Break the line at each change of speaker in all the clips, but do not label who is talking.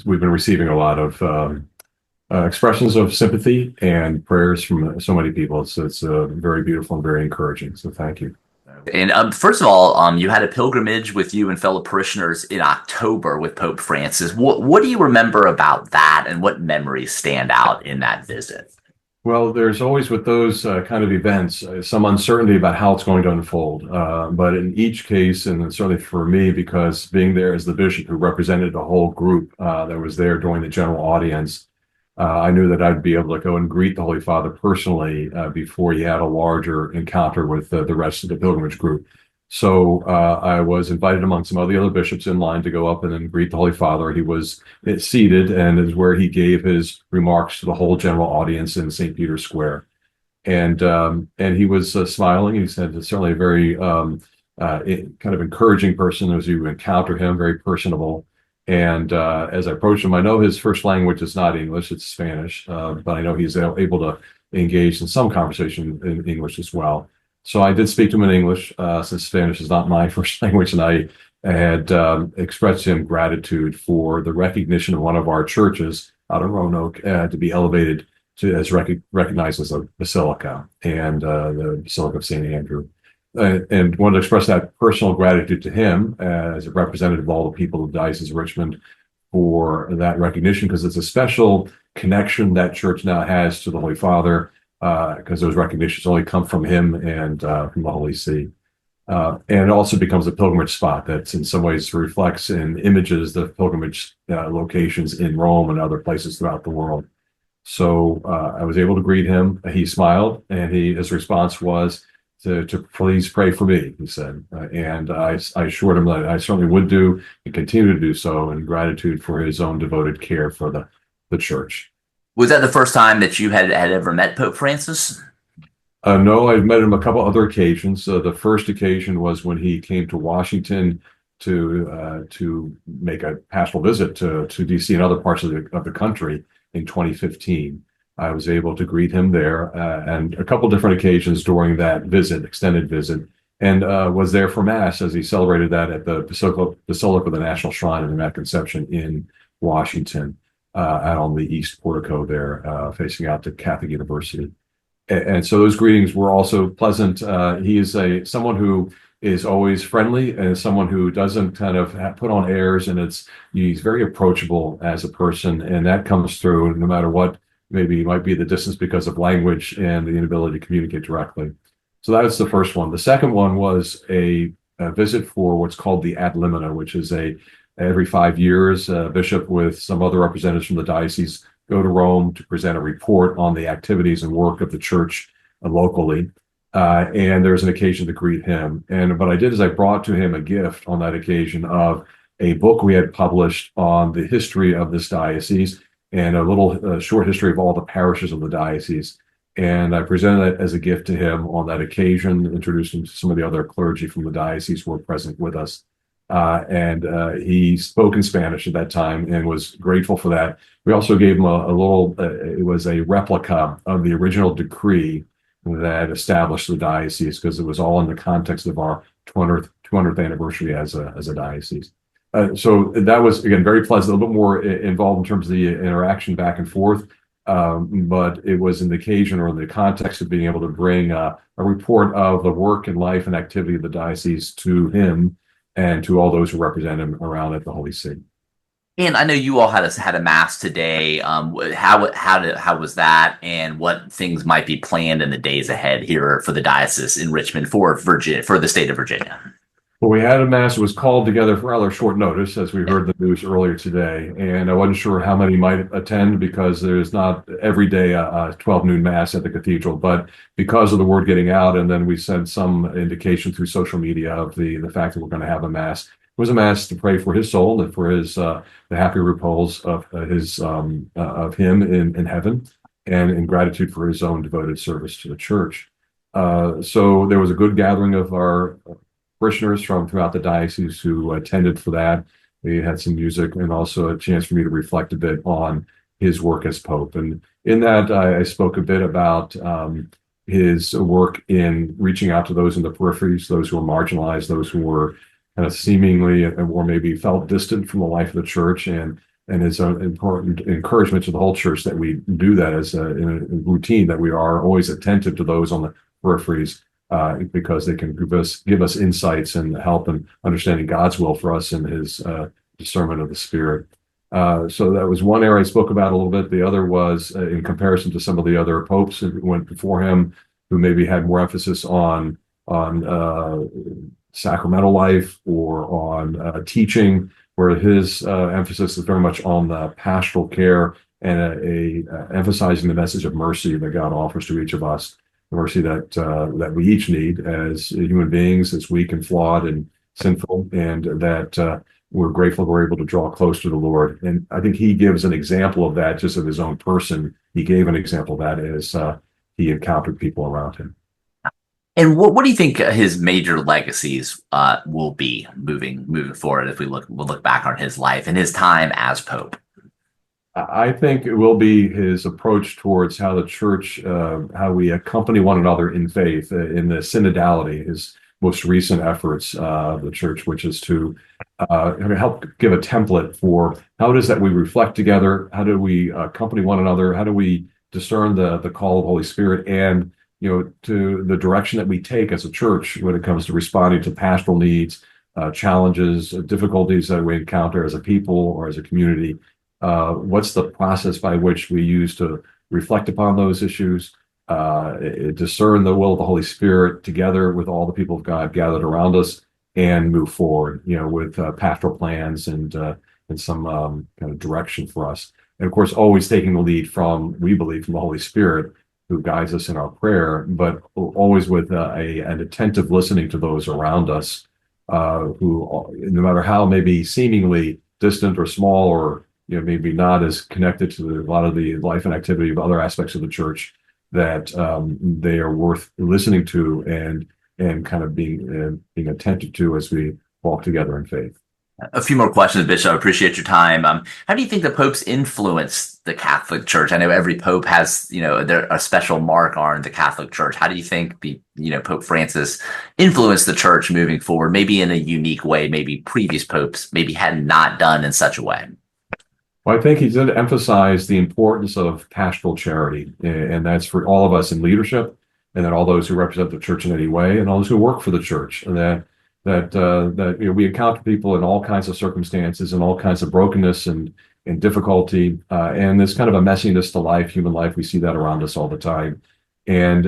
we've been receiving a lot of expressions of sympathy and prayers from so many people. It's very beautiful and very encouraging. So thank you.
And first of all, you had a pilgrimage with you and fellow parishioners in October with Pope Francis. What do you remember about that, and what memories stand out in that visit?
Well, there's always with those kind of events some uncertainty about how it's going to unfold. But in each case, and certainly for me, because being there as the bishop who represented the whole group that was there during the general audience, I knew that I'd be able to go and greet the Holy Father personally before he had a larger encounter with the rest of the pilgrimage group. So I was invited among some of the other bishops in line to go up and then greet the Holy Father. He was seated, and is where he gave his remarks to the whole general audience in St. Peter's Square. And he was smiling. He said it's certainly a very kind of encouraging person as you encounter him, very personable. And as I approached him, I know his first language is not English, it's Spanish, but I know he's able to engage in some conversation in English as well. So I did speak to him in English, since Spanish is not my first language, and I had expressed to him gratitude for the recognition of one of our churches out of Roanoke to be elevated to as recognized as a basilica, and the Basilica of St. Andrew. And wanted to express that personal gratitude to him as a representative of all the people of the Diocese of Richmond for that recognition, because it's a special connection that church now has to the Holy Father, because those recognitions only come from him and from the Holy See. And it also becomes a pilgrimage spot that in some ways reflects in images the pilgrimage locations in Rome and other places throughout the world. So I was able to greet him. He smiled, and his response was to please pray for me, he said. And I assured him that I certainly would do and continue to do so in gratitude for his own devoted care for the church.
Was that the first time that you had ever met Pope Francis?
No, I've met him a couple other occasions. The first occasion was when he came to Washington to make a pastoral visit to DC and other parts of the country in 2015. I was able to greet him there, and a couple different occasions during that visit, extended visit, and was there for Mass as he celebrated that at the Basilica of the National Shrine of the Immaculate Conception in Washington, out on the East Portico there, facing out to Catholic University. And so those greetings were also pleasant. He is someone who is always friendly, and someone who doesn't kind of put on airs, and he's very approachable as a person, and that comes through no matter what. Maybe it might be the distance because of language and the inability to communicate directly. So that was the first one. The second one was a visit for what's called the Ad Limina, which is every 5 years, a bishop with some other representatives from the diocese go to Rome to present a report on the activities and work of the church locally. And there's an occasion to greet him. And what I did is I brought to him a gift on that occasion of a book we had published on the history of this diocese, and a little short history of all the parishes of the diocese. And I presented it as a gift to him on that occasion, introduced him to some of the other clergy from the diocese who were present with us. And he spoke in Spanish at that time and was grateful for that. We also gave him a little, it was a replica of the original decree that established the diocese, because it was all in the context of our 200th anniversary as a diocese. So that was, again, very pleasant, a little bit more involved in terms of the interaction back and forth. But it was in the occasion or in the context of being able to bring a report of the work and life and activity of the diocese to him and to all those who represent him around at the Holy See.
And I know you all had a mass today. How was that, and what things might be planned in the days ahead here for the diocese in Richmond for the state of Virginia?
Well, we had a mass that was called together for rather short notice, as we heard the news earlier today, and I wasn't sure how many might attend because there's not every day a 12 noon mass at the cathedral, but because of the word getting out, and then we sent some indication through social media of the fact that we're going to have a mass. It was a mass to pray for his soul and for his the happy repose of him in heaven, and in gratitude for his own devoted service to the church. So there was a good gathering of our parishioners from throughout the diocese who attended for that. We had some music and also a chance for me to reflect a bit on his work as Pope. And in that, I spoke a bit about his work in reaching out to those in the peripheries, those who were marginalized, those who were kind of seemingly or maybe felt distant from the life of the church, and and it's an important encouragement to the whole church that we do that as in a routine, that we are always attentive to those on the peripheries, because they can give us insights and help in understanding God's will for us and His discernment of the Spirit. So that was one area I spoke about a little bit. The other was in comparison to some of the other popes who went before him, who maybe had more emphasis on sacramental life or on teaching, where his emphasis is very much on the pastoral care and emphasizing the message of mercy that God offers to each of us, the mercy that we each need as human beings, as weak and flawed and sinful, and that we're grateful we're able to draw close to the Lord. And I think he gives an example of that just of his own person. He gave an example of that as he encountered people around him.
And what do you think his major legacies will be moving forward if we'll look back on his life and his time as Pope?
I think it will be his approach towards how the church, how we accompany one another in faith, in the synodality, his most recent efforts of the church, which is to help give a template for how it is that we reflect together, how do we accompany one another, how do we discern the call of the Holy Spirit, and to the direction that we take as a church when it comes to responding to pastoral needs, challenges, difficulties that we encounter as a people or as a community. What's the process by which we use to reflect upon those issues, discern the will of the Holy Spirit together with all the people of God gathered around us, and move forward, with pastoral plans and some kind of direction for us. And of course, always taking the lead we believe, from the Holy Spirit, who guides us in our prayer, but always with an attentive listening to those around us, who, no matter how maybe seemingly distant or small, or maybe not as connected to a lot of the life and activity of other aspects of the church, that they are worth listening to and kind of being attentive to as we walk together in faith.
A few more questions, Bishop. I appreciate your time. How do you think the popes influence the Catholic Church? I know every pope has, a special mark on the Catholic Church. How do you think Pope Francis influenced the church moving forward, maybe in a unique way, maybe previous popes maybe had not done in such a way?
Well, I think he did emphasize the importance of pastoral charity, and that's for all of us in leadership, and then all those who represent the church in any way, and all those who work for the church, and that we encounter people in all kinds of circumstances and all kinds of brokenness and difficulty, and there's kind of a messiness to life, human life. We see that around us all the time, and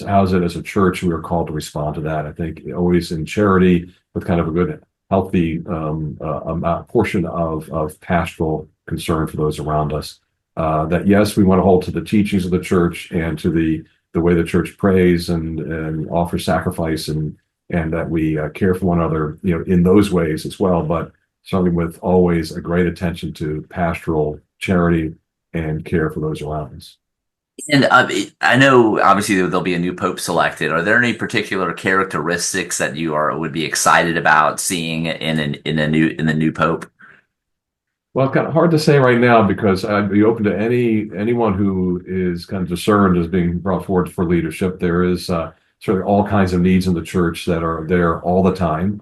how's it as a church we are called to respond to that? I think always in charity, with kind of a good, healthy portion of pastoral concern for those around us. That yes, we want to hold to the teachings of the church and to the way the church prays and offers sacrifice, and that we care for one another, in those ways as well, but certainly with always a great attention to pastoral charity and care for those around us.
And I know obviously there'll be a new pope selected. Are there any particular characteristics that you would be excited about seeing in the new pope?
Well, it's kind of hard to say right now, because I'd be open to anyone who is kind of discerned as being brought forward for leadership. There is certainly all kinds of needs in the church that are there all the time.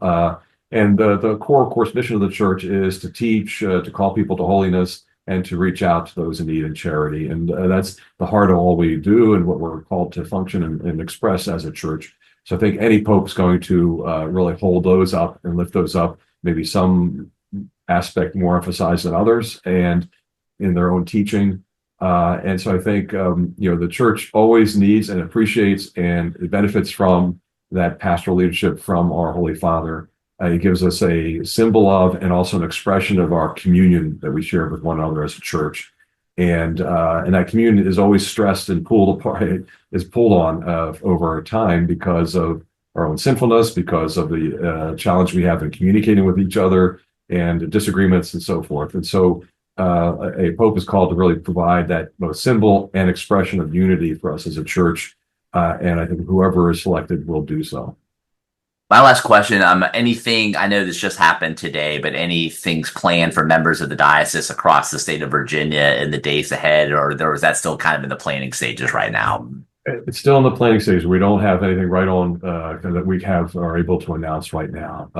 And the core, of course, mission of the church is to teach, to call people to holiness, and to reach out to those in need and charity. And that's the heart of all we do and what we're called to function and express as a church. So I think any pope's going to really hold those up and lift those up, maybe some aspect more emphasized than others, and in their own teaching. And so I think, the church always needs and appreciates and it benefits from that pastoral leadership from our Holy Father. It gives us a symbol of and also an expression of our communion that we share with one another as a church. And that communion is always stressed and pulled on over time because of our own sinfulness, because of the challenge we have in communicating with each other and disagreements and so forth. And so a pope is called to really provide that both symbol and expression of unity for us as a church. And I think whoever is selected will do so.
My last question, anything, I know this just happened today, but any things planned for members of the diocese across the state of Virginia in the days ahead, or is that still kind of in the planning stages right now?
It's still in the planning stage. We don't have anything right on that we are able to announce right now.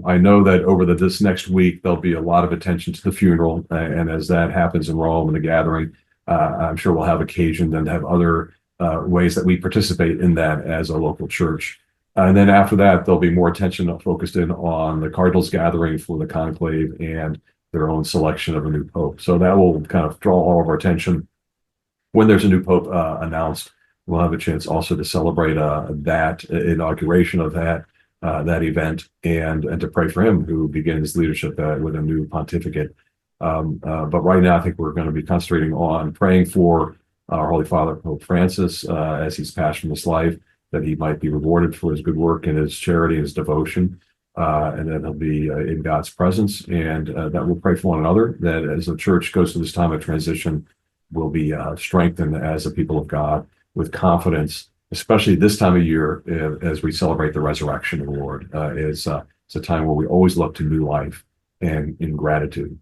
I know that over this next week there'll be a lot of attention to the funeral, and as that happens in Rome and the gathering, I'm sure we'll have occasion then to have other ways that we participate in that as a local church. And then after that, there'll be more attention focused in on the Cardinals gathering for the conclave and their own selection of a new pope. So that will kind of draw all of our attention when there's a new pope announced. We'll have a chance also to celebrate that inauguration of that event and to pray for him who begins leadership with a new pontificate. But right now, I think we're going to be concentrating on praying for our Holy Father, Pope Francis, as he's passed from this life, that he might be rewarded for his good work and his charity and his devotion. And then he'll be in God's presence, and that we'll pray for one another, that as the church goes through this time of transition, we'll be strengthened as a people of God with confidence, especially this time of year as we celebrate the resurrection of the Lord. It's a time where we always look to new life and in gratitude.